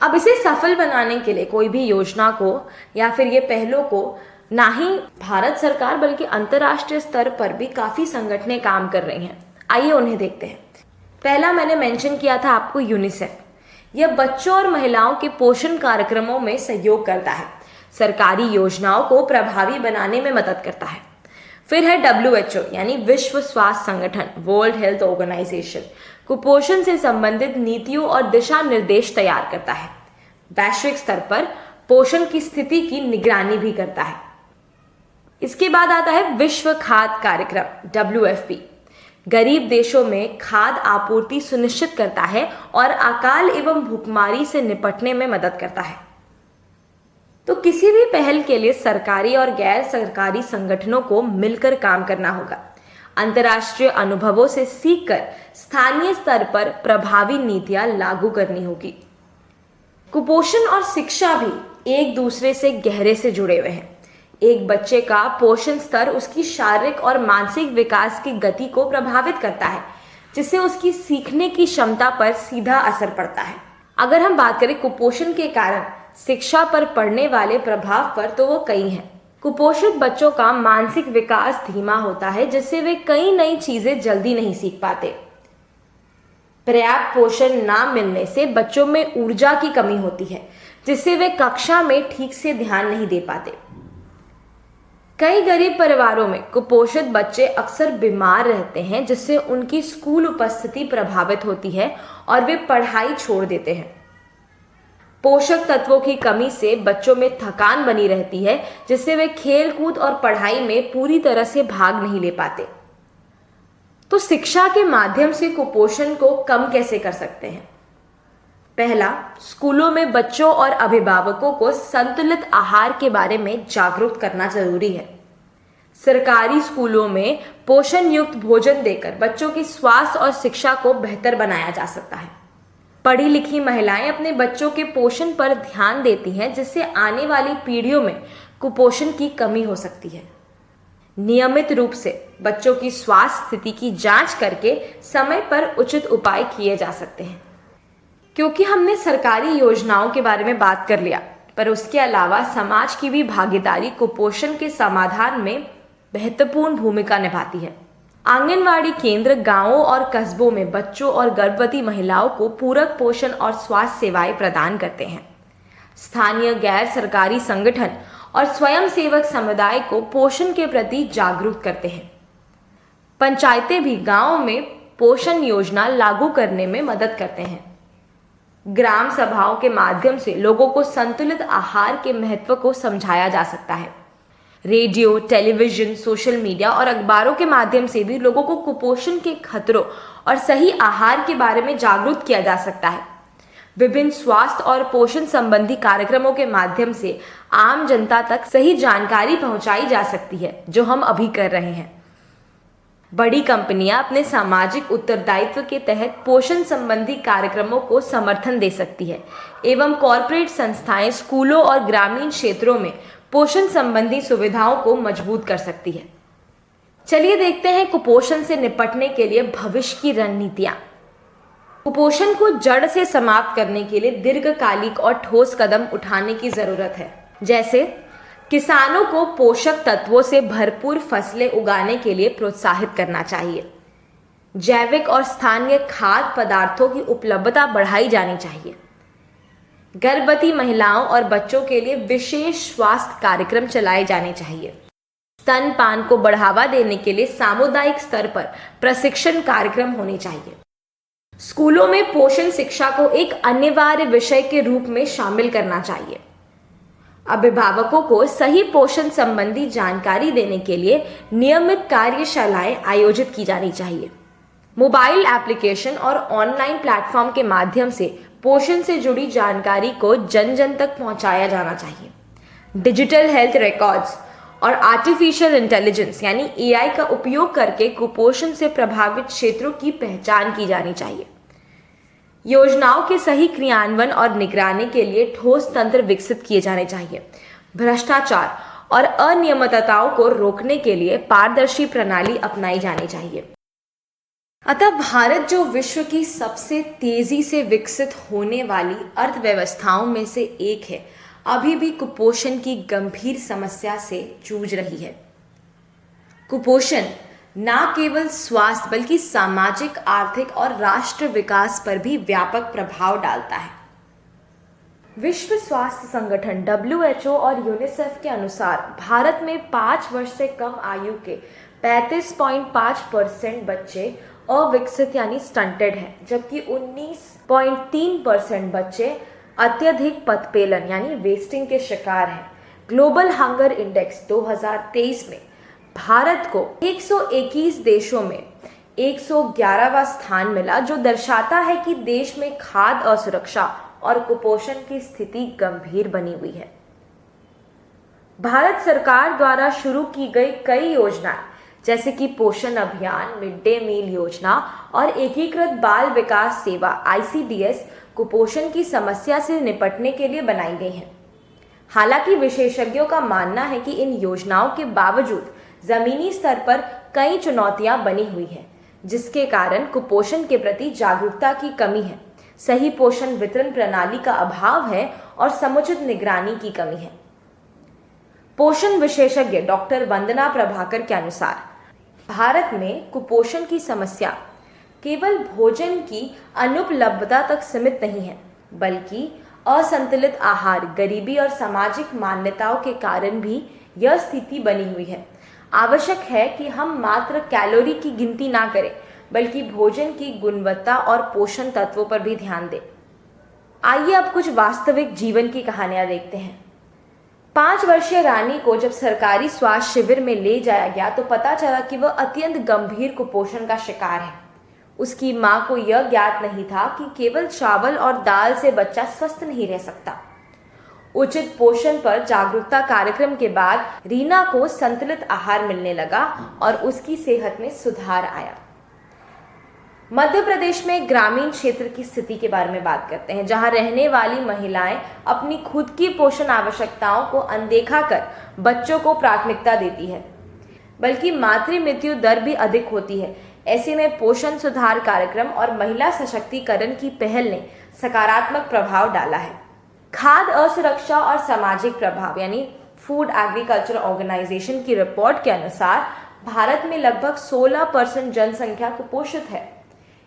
अब इसे सफल बनाने के लिए कोई भी योजना को या फिर ये पहलों को ना ही भारत सरकार बल्कि अंतर्राष्ट्रीय स्तर पर भी काफ़ी संगठनें काम कर रही हैं। आइए उन्हें देखते हैं। पहला मैंने मेंशन किया था आपको यूनिसेफ। यह बच्चों और महिलाओं के पोषण कार्यक्रमों में सहयोग करता है, सरकारी योजनाओं को प्रभावी बनाने में मदद करता है। फिर है WHO यानी विश्व स्वास्थ्य संगठन, वर्ल्ड हेल्थ ऑर्गेनाइजेशन, कुपोषण से संबंधित नीतियों और दिशा निर्देश तैयार करता है। वैश्विक स्तर पर पोषण की स्थिति की निगरानी भी करता है। इसके बाद आता है विश्व खाद्य कार्यक्रम WFP, गरीब देशों में खाद्य आपूर्ति सुनिश्चित करता है और अकाल एवं भूखमरी से निपटने में मदद करता है। तो किसी भी पहल के लिए सरकारी और गैर सरकारी संगठनों को मिलकर काम करना होगा। अंतर्राष्ट्रीय अनुभवों से सीखकर स्थानीय स्तर पर प्रभावी नीतियां लागू करनी होगी। कुपोषण और शिक्षा भी एक दूसरे से गहरे से जुड़े हुए हैं। एक बच्चे का पोषण स्तर उसकी शारीरिक और मानसिक विकास की गति को प्रभावित करता है, जिससे उसकी सीखने की क्षमता पर सीधा असर पड़ता है। अगर हम बात करें कुपोषण के कारण शिक्षा पर पड़ने वाले प्रभाव पर, तो वो कई हैं। कुपोषित बच्चों का मानसिक विकास धीमा होता है, जिससे वे कई नई चीजें जल्दी नहीं सीख पाते। पर्याप्त पोषण ना मिलने से बच्चों में ऊर्जा की कमी होती है, जिससे वे कक्षा में ठीक से ध्यान नहीं दे पाते। कई गरीब परिवारों में कुपोषित बच्चे अक्सर बीमार रहते हैं, जिससे उनकी स्कूल उपस्थिति प्रभावित होती है और वे पढ़ाई छोड़ देते हैं। पोषक तत्वों की कमी से बच्चों में थकान बनी रहती है, जिससे वे खेलकूद और पढ़ाई में पूरी तरह से भाग नहीं ले पाते। तो शिक्षा के माध्यम से कुपोषण को कम कैसे कर सकते हैं? पहला, स्कूलों में बच्चों और अभिभावकों को संतुलित आहार के बारे में जागरूक करना जरूरी है। सरकारी स्कूलों में पोषण युक्त भोजन देकर बच्चों की स्वास्थ्य और शिक्षा को बेहतर बनाया जा सकता है। पढ़ी लिखी महिलाएं अपने बच्चों के पोषण पर ध्यान देती हैं, जिससे आने वाली पीढ़ियों में कुपोषण की कमी हो सकती है। नियमित रूप से बच्चों की स्वास्थ्य स्थिति की जांच करके समय पर उचित उपाय किए जा सकते हैं। क्योंकि हमने सरकारी योजनाओं के बारे में बात कर लिया, पर उसके अलावा समाज की भी भागीदारी कुपोषण के समाधान में महत्वपूर्ण भूमिका निभाती है। आंगनवाड़ी केंद्र गांवों और कस्बों में बच्चों और गर्भवती महिलाओं को पूरक पोषण और स्वास्थ्य सेवाएं प्रदान करते हैं। स्थानीय गैर सरकारी संगठन और स्वयंसेवक समुदाय को पोषण के प्रति जागरूक करते हैं। पंचायतें भी गांवों में पोषण योजना लागू करने में मदद करते हैं। ग्राम सभाओं के माध्यम से लोगों को संतुलित आहार के महत्व को समझाया जा सकता है। रेडियो, टेलीविजन, सोशल मीडिया और अखबारों के माध्यम से भी लोगों को कुपोषण के खतरों और सही आहार के बारे में जागरूक किया जा सकता है। विभिन्न स्वास्थ्य और पोषण संबंधी कार्यक्रमों के माध्यम से आम जनता तक सही जानकारी पहुंचाई जा सकती है, जो हम अभी कर रहे हैं। बड़ी कंपनियां अपने सामाजिक उत्तरदायित्व के तहत पोषण संबंधी कार्यक्रमों को समर्थन दे सकती है एवं कॉरपोरेट संस्थाएं स्कूलों और ग्रामीण क्षेत्रों में पोषण संबंधी सुविधाओं को मजबूत कर सकती है। चलिए देखते हैं कुपोषण से निपटने के लिए भविष्य की रणनीतियां। कुपोषण को जड़ से समाप्त करने के लिए दीर्घकालिक और ठोस कदम उठाने की जरूरत है। जैसे किसानों को पोषक तत्वों से भरपूर फसलें उगाने के लिए प्रोत्साहित करना चाहिए। जैविक और स्थानीय खाद्य पदार्थों की उपलब्धता बढ़ाई जानी चाहिए। गर्भवती महिलाओं और बच्चों के लिए विशेष स्वास्थ्य कार्यक्रम चलाए जाने चाहिए। स्तनपान को बढ़ावा देने के लिए सामुदायिक स्तर पर प्रशिक्षण कार्यक्रम होने चाहिए। स्कूलों में पोषण शिक्षा को एक अनिवार्य विषय के रूप में शामिल करना चाहिए। अभिभावकों को सही पोषण संबंधी जानकारी देने के लिए नियमित कार्यशालाएं आयोजित की जानी चाहिए। मोबाइल एप्लीकेशन और ऑनलाइन प्लेटफॉर्म के माध्यम से पोषण से जुड़ी जानकारी को जन जन तक पहुंचाया जाना चाहिए। डिजिटल हेल्थ रिकॉर्ड्स और आर्टिफिशियल इंटेलिजेंस यानी AI का उपयोग करके कुपोषण से प्रभावित क्षेत्रों की पहचान की जानी चाहिए। योजनाओं के सही क्रियान्वयन और निगरानी के लिए ठोस तंत्र विकसित किए जाने चाहिए। भ्रष्टाचार और अनियमितताओं को रोकने के लिए पारदर्शी प्रणाली अपनाई जानी चाहिए। अतः भारत जो विश्व की सबसे तेजी से विकसित होने वाली अर्थव्यवस्थाओं में से एक है, अभी भी कुपोषण की गंभीर समस्या से जूझ रही है। कुपोषण न केवल स्वास्थ्य बल्कि सामाजिक, आर्थिक और राष्ट्र विकास पर भी व्यापक प्रभाव डालता है। विश्व स्वास्थ्य संगठन WHO और यूनिसेफ के अनुसार भारत में 5 वर्ष से कम आयु के 35.5% बच्चे अविकसित यानी स्टंटेड हैं, जबकि 19.3% बच्चे अत्यधिक पतपेलन यानी वेस्टिंग के शिकार हैं। ग्लोबल हंगर इंडेक्स 2023 में भारत को 121 देशों में 111वां स्थान मिला, जो दर्शाता है कि देश में खाद्य असुरक्षा और कुपोषण की स्थिति गंभीर बनी हुई है। भारत सरकार द्वारा शुरू की गई कई योजनाएं जैसे कि पोषण अभियान, मिड डे मील योजना और एकीकृत बाल विकास सेवा ICDS कुपोषण की समस्या से निपटने के लिए बनाई गई हैं। हालांकि विशेषज्ञों का मानना है कि इन योजनाओं के बावजूद जमीनी स्तर पर कई चुनौतियां बनी हुई हैं, जिसके कारण कुपोषण के प्रति जागरूकता की कमी है, सही पोषण वितरण प्रणाली का अभाव है और समुचित निगरानी की कमी है। पोषण विशेषज्ञ डॉक्टर वंदना प्रभाकर के अनुसार भारत में कुपोषण की समस्या केवल भोजन की अनुपलब्धता तक सीमित नहीं है, बल्कि असंतुलित आहार, गरीबी और सामाजिक मान्यताओं के कारण भी यह स्थिति बनी हुई है। आवश्यक है कि हम मात्र कैलोरी की गिनती ना करें, बल्कि भोजन की गुणवत्ता और पोषण तत्वों पर भी ध्यान दें। आइए अब कुछ वास्तविक जीवन की कहानियां देखते हैं। 5 वर्षीय रानी को जब सरकारी स्वास्थ्य शिविर में ले जाया गया तो पता चला कि वह अत्यंत गंभीर कुपोषण का शिकार है। उसकी मां को यह ज्ञात नहीं था कि केवल चावल और दाल से बच्चा स्वस्थ नहीं रह सकता। उचित पोषण पर जागरूकता कार्यक्रम के बाद रीना को संतुलित आहार मिलने लगा और उसकी सेहत में सुधार आया। मध्य प्रदेश में ग्रामीण क्षेत्र की स्थिति के बारे में बात करते हैं, जहां रहने वाली महिलाएं अपनी खुद की पोषण आवश्यकताओं को अनदेखा कर बच्चों को प्राथमिकता देती है, बल्कि मातृ मृत्यु दर भी अधिक होती है। ऐसे में पोषण सुधार कार्यक्रम और महिला सशक्तिकरण की पहल ने सकारात्मक प्रभाव डाला है। खाद्य असुरक्षा और सामाजिक प्रभाव यानी फूड एग्रीकल्चर ऑर्गेनाइजेशन की रिपोर्ट के अनुसार भारत में लगभग 16% जनसंख्या कुपोषित है।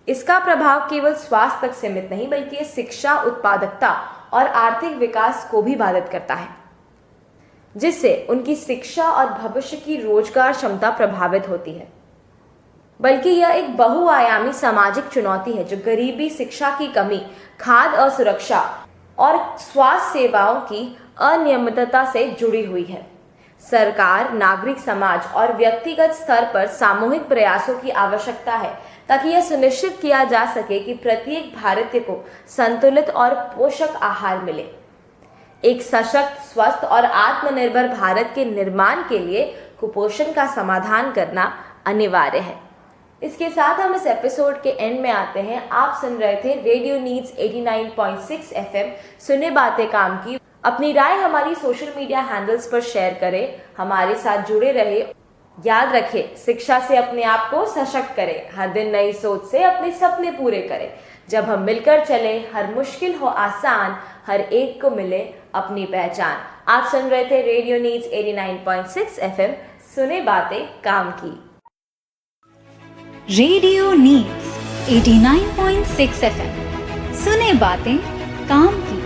इसका प्रभाव केवल स्वास्थ्य तक सीमित नहीं, बल्कि ये शिक्षा, उत्पादकता और आर्थिक विकास को भी बाधित करता है, जिससे उनकी शिक्षा और भविष्य की रोजगार क्षमता प्रभावित होती है। बल्कि यह एक बहुआयामी सामाजिक चुनौती है जो गरीबी, शिक्षा की कमी, खाद्य असुरक्षा और स्वास्थ्य सेवाओं की अनियमितता से जुड़ी हुई है। सरकार, नागरिक समाज और व्यक्तिगत स्तर पर सामूहिक प्रयासों की आवश्यकता है ताकि यह सुनिश्चित किया जा सके कि प्रत्येक भारतीय को संतुलित और पोषक आहार मिले। एक सशक्त, स्वस्थ और आत्मनिर्भर भारत के निर्माण के लिए कुपोषण का समाधान करना अनिवार्य है। इसके साथ हम इस एपिसोड के एंड में आते हैं। आप सुन रहे थे रेडियो नीड्स 89.6 FM सुने बातें काम की। अपनी राय हमारी सोशल मीडिया हैंडल्स पर शेयर करें, हमारे साथ जुड़े रहे। याद रखें, शिक्षा से अपने आप को सशक्त करें, हर दिन नई सोच से अपने सपने पूरे करें। जब हम मिलकर चले, हर मुश्किल हो आसान, हर एक को मिले अपनी पहचान। आप सुन रहे थे रेडियो नीड्स 89.6 FM सुने बातें काम की। Radio needs 89.6 FM। सुने बातें काम की।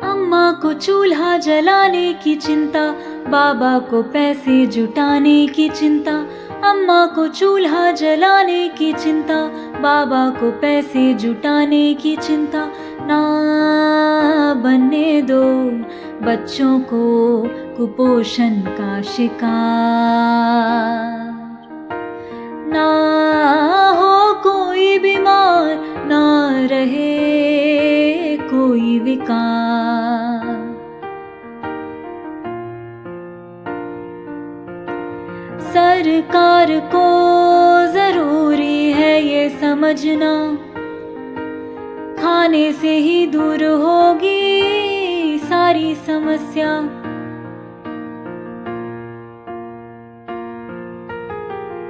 अम्मा को चूल्हा जलाने की चिंता, बाबा को पैसे जुटाने की चिंता। अम्मा को चूल्हा जलाने की चिंता, बाबा को पैसे जुटाने की चिंता। ना बनने दो बच्चों को कुपोषण का शिकार, ना हो कोई बीमार, ना रहे कोई विकार। सरकार को जरूरी है ये समझना, खाने से ही दूर होगी सारी समस्या।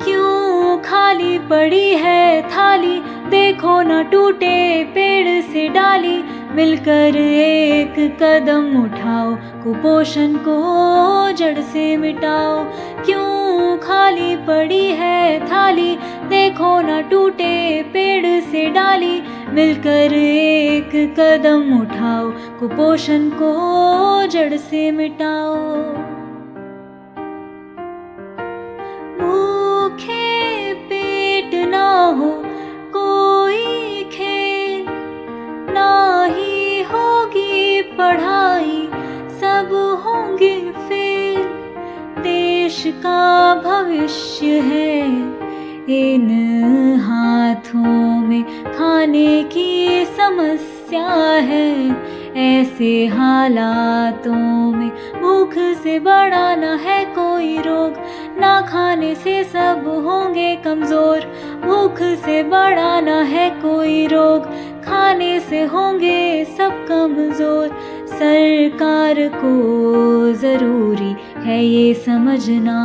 क्यों खाली पड़ी है थाली, देखो न टूटे पेड़ से डाली। मिलकर एक कदम उठाओ, कुपोषण को जड़ से मिटाओ। क्यों खाली पड़ी है थाली, देखो न टूटे पेड़ से डाली। मिलकर एक कदम उठाओ, कुपोषण को जड़ से मिटाओ। भूखे पेट ना हो कोई खेल, ना ही होगी पढ़ाई, सब होंगे फेल। देश का भविष्य है इन हाथों में, खाने की समस्या है ऐसे हालातों में। भूख से बड़ा न है कोई रोग, ना खाने से सब होंगे कमजोर। भूख से बड़ा न है कोई रोग, खाने से होंगे सब कमजोर। सरकार को जरूरी है ये समझना,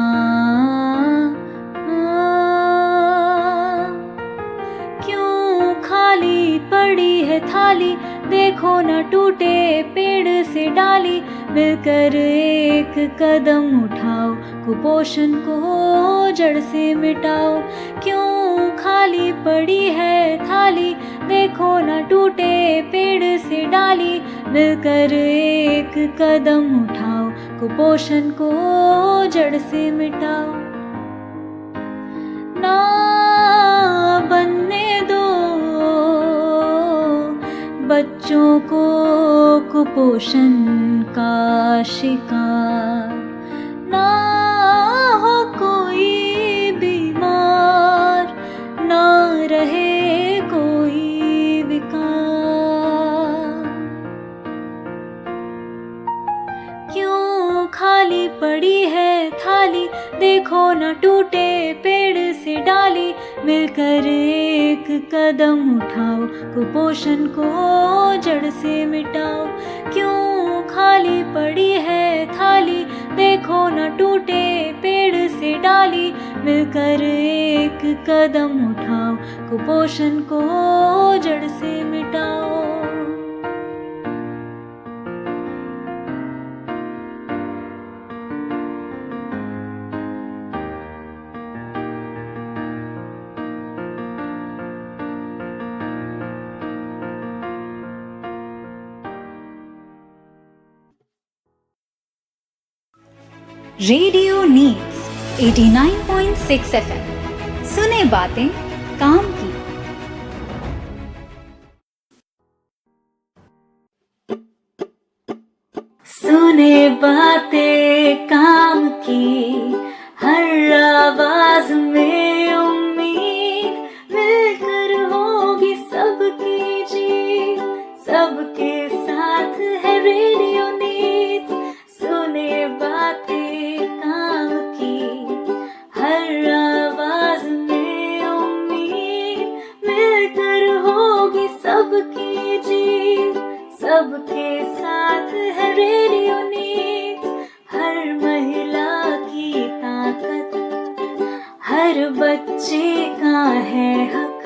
क्यों खाली पड़ी है थाली, देखो न टूटे पेड़ से डाली। मिलकर एक कदम उठाओ, कुपोषण को जड़ से मिटाओ। क्यों खाली पड़ी है थाली, देखो न टूटे पेड़ से डाली। मिलकर एक कदम उठाओ, कुपोषण को जड़ से मिटाओ। ना बनने दो बच्चों को कुपोषण का शिकार, ना हो कोई बीमार, ना रहे कोई विकार। क्यों खाली पड़ी है थाली, देखो न टूटे पेड़ से डाली। मिलकर एक कदम उठाओ, कुपोषण को जड़ से मिटाओ। क्यों खाली पड़ी है थाली, देखो न टूटे पेड़ से डाली। मिलकर एक कदम उठाओ, कुपोषण को जड़ से मिटाओ। Radio needs 89.6 FM। सुने बातें काम की। सुने बातें काम की, हर आवाज में उम्मीद। मिलकर होगी सबकी जीत, सबके साथ है रेडियो नीड्स। सुने बातें काम की, हर आवाज में उम्मीद। हर बच्चे का है हक,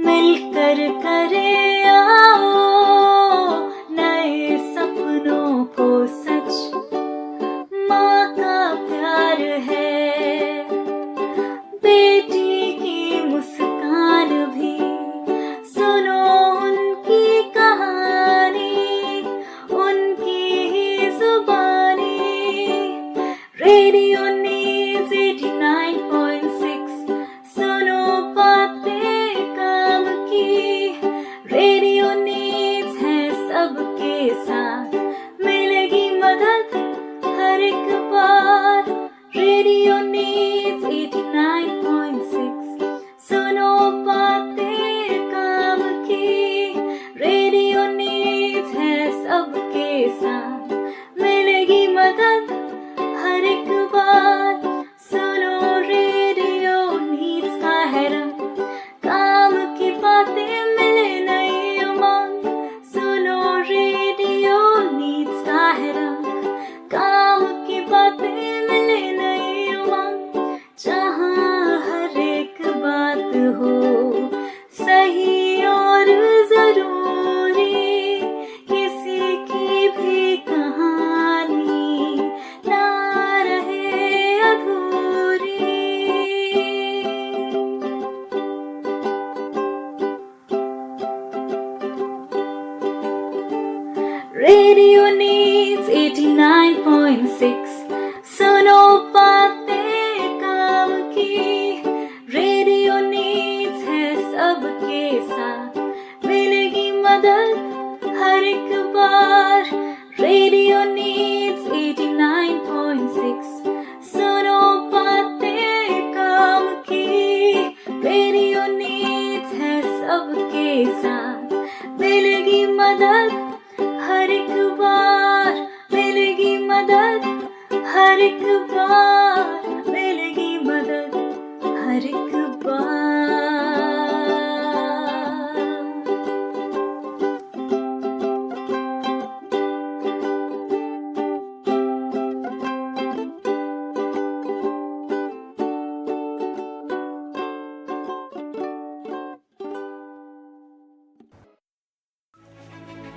मिलकर करे आओ नए सपनों को सच, माँ का प्यार है, बेटी की मुस्कान भी सुनो उनकी कहानी, उनकी ही जुबानी। रेडियो न्यूज़ 89.6 सुनो बातें काम की। रेडियो न्यूज़ है सबके साथ, मिलेगी मदद हर एक बार। रेडियो न्यूज़ 89.6 सुनो बातें काम की। रेडियो न्यूज़ है सबके साथ, मिलेगी मदद हर एक बार। सुनो रेडियो न्यूज़ का है रंग, काम की बातें मिले नई उमंग। सुनो रेडियो न्यूज़ का है रंग, काम की बातें मिले नई उमंग। जहाँ हर एक बात हो सही और जरूरी, किसी की भी कहानी ना रहे अधूरी। रेडियो न्यूज़ 89.6 सुनो बातें काम की। रेडियो न्यूज़ है सबके साथ, मिलेगी मदद हर एक बार। रेडियो न्यूज़ 89.6 सुनो बातें काम की। रेडियो न्यूज़ है सबके साथ, मिलेगी मदद हर एक बार, मिलेगी मदद हर एक बार, मिलेगी मदद हर एक बार।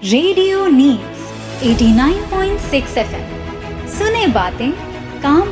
रेडियो न्यूज़ 89.6 FM सुने बातें काम